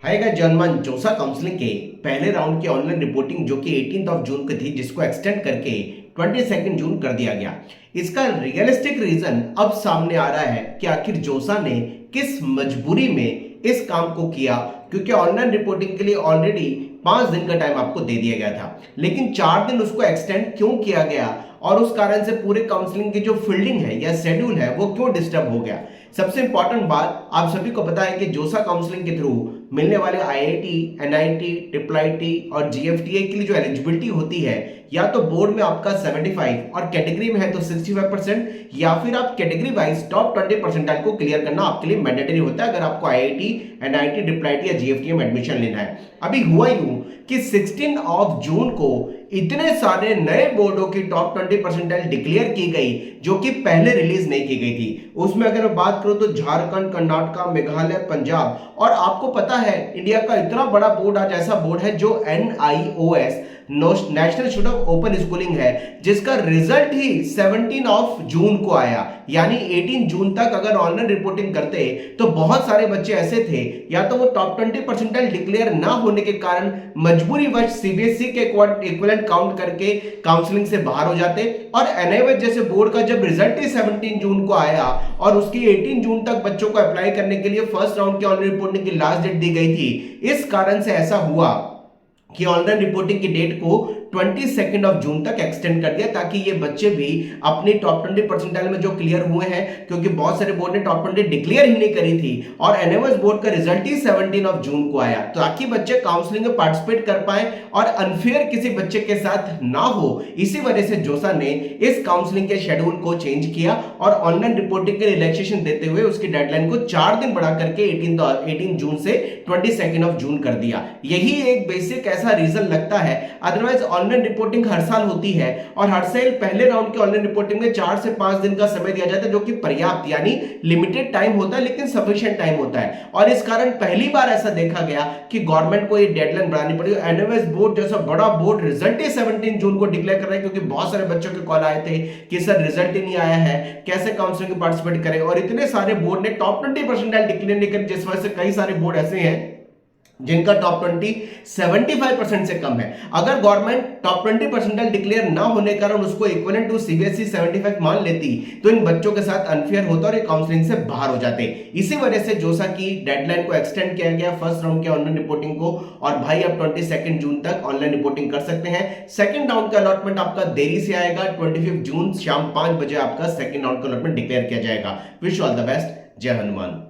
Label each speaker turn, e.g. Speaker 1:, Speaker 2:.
Speaker 1: Hi guys, जनमन जोसा counselling के पहले राउंड की ऑनलाइन रिपोर्टिंग जो कि 18 जून को थी, जिसको एक्सटेंड करके 22 जून कर दिया गया। इसका रियलिस्टिक रीजन अब सामने आ रहा है कि आखिर जोसा ने किस मजबूरी में इस काम को किया, क्योंकि ऑनलाइन रिपोर्टिंग के लिए ऑलरेडी 5 दिन का टाइम आपको दे दिया गया था, लेकिन 4 दिन उसको एक्सटेंड क्यों किया गया और उस कारण से पूरे काउंसलिंग की जो फील्डिंग है या शेड्यूल है वो क्यों डिस्टर्ब हो गया। सबसे इंपॉर्टेंट बात आप सभी को पता है कि जोसा काउंसलिंग के थ्रू मिलने वाले आईआईटी, एनआईटी, ट्रिपल आईटी और जीएफटीए के लिए जो एलिजिबिलिटी होती है, या तो बोर्ड में आपका 75 और कैटेगरी में है तो 65%, या फिर आप कैटेगरी वाइज टॉप 20 परसेंटाइल को क्लियर करना आपके लिए मैंडेटरी होता है अगर आपको आईआईटी, एनआईटी, ट्रिपल आईटी या जीएफटीए में एडमिशन लेना है। अभी हुआ यूं कि 16 जून को इतने सारे नए बोर्डों की टॉप 20 परसेंटाइल डिक्लेयर की गई जो कि पहले रिलीज नहीं की गई थी। उसमें अगर मैं बात करूं तो झारखंड, कर्नाटक, मेघालय, पंजाब, और आपको पता है इंडिया का इतना बड़ा बोर्ड आज ऐसा बोर्ड है जो NIOS, national institute of open schooling है, जिसका रिजल्ट ही 17 जून को आया। यानी 18 जून तक अगर ऑनलाइन रिपोर्टिंग करते तो बहुत सारे बच्चे ऐसे थे या तो वो टॉप 20 परसेंटाइल डिक्लेयर ना होने के कारण मजबूरीवश सीबीएसई के इक्विवेलेंट काउंट करके काउंसलिंग से बाहर हो जाते, और एनआईओएस जैसे बोर्ड का जब रिजल्ट ही 17 जून को आया और उसकी 18 जून तक बच्चों को अप्लाई करने के लिए फर्स्ट राउंड की ऑनलाइन रिपोर्टिंग की लास्ट डेट दी गई थी। इस कारण से ऐसा हुआ कि ऑनलाइन रिपोर्टिंग की डेट को 22 जून तक एक्सटेंड कर दिया, ताकि ये बच्चे भी अपनी टॉप 20 परसेंटाइल में जो क्लियर हुए हैं, क्योंकि बहुत सारे बोर्ड ने टॉप 20 डिक्लेयर ही नहीं करी थी और एनआईओएस बोर्ड का रिजल्ट ही 17 जून को आया, ताकि बच्चे काउंसलिंग में पार्टिसिपेट कर पाए और अनफेयर किसी बच्चे के साथ ना हो। इसी वजह से जोसा ने इस काउंसलिंग के शेड्यूल को चेंज किया और ऑनलाइन रिपोर्टिंग के रिलैक्सेशन देते हुए उसकी डेडलाइन को 4 दिन बढ़ा करके 18 जून से 22 जून कर दिया। यही एक बेसिक ऐसा रीजन लगता है। अदरवाइज ऑनलाइन रिपोर्टिंग हर साल होती है और हर साल पहले राउंड की ऑनलाइन रिपोर्टिंग में 4 से 5 दिन का समय दिया जाता है, जो कि पर्याप्त यानी लिमिटेड टाइम होता है, लेकिन सफिशिएंट टाइम होता है। और इस कारण पहली बार ऐसा देखा गया कि गवर्नमेंट को ये डेडलाइन बढ़ानी पड़ी। एनआईओएस बोर्ड जैसा बड़ा बोर्ड रिजल्ट ही 17 जून को डिक्लेयर कर रहा है, क्योंकि बहुत सारे बच्चों के कॉल आए थे कि सर रिजल्ट ही नहीं आया है, कैसे काउंसलिंग में पार्टिसिपेट करें। और इतने सारे बोर्ड ने टॉप 20 परसेंटाइल डिक्लेयर नहीं कर, जिस वजह से कई सारे बोर्ड ऐसे हैं जिनका टॉप 20 75% से कम है। अगर गवर्नमेंट टॉप 20 परसेंटाइल डिक्लेयर ना होने के कारण उसको इक्विवेलेंट टू सीबीएसई 75 मान लेती तो इन बच्चों के साथ अनफेयर होता और ये काउंसलिंग से बाहर हो जाते। इसी वजह से जोसा की डेडलाइन को एक्सटेंड किया गया फर्स्ट राउंड के ऑनलाइन रिपोर्टिंग को, और भाई अब 22 जून तक ऑनलाइन रिपोर्टिंग कर सकते हैं। सेकंड राउंड का अलॉटमेंट आपका देरी से आएगा, 25 जून शाम 5 बजे आपका सेकंड राउंड का अलॉटमेंट डिक्लेयर किया जाएगा। Wish all the best. जय हनुमान।